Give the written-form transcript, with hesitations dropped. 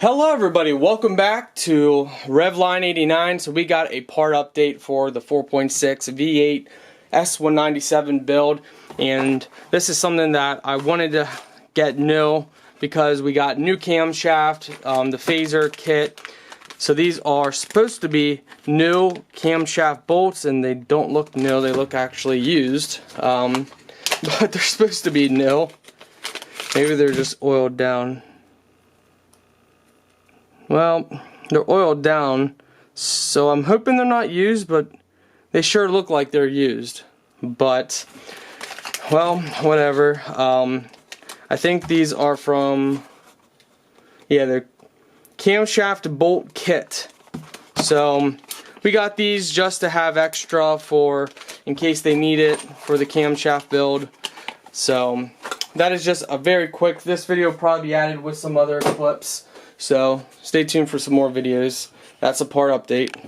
Hello everybody, welcome back to Revline 89. So we got a part update for the 4.6 V8 S197 build, and this is something that I wanted to get new because we got new camshaft, the phaser kit. So these are supposed to be new camshaft bolts, and they don't look new, they look actually used, but they're supposed to be new. Maybe they're just oiled down. Well, they're oiled down, so I'm hoping they're not used, but they sure look like they're used. But, well, whatever. I think these are from, yeah, the camshaft bolt kit. So, we got these just to have extra for, in case they need it for the camshaft build. So, that is just a very quick, this video will probably be added with some other clips. So, stay tuned for some more videos. That's a part update.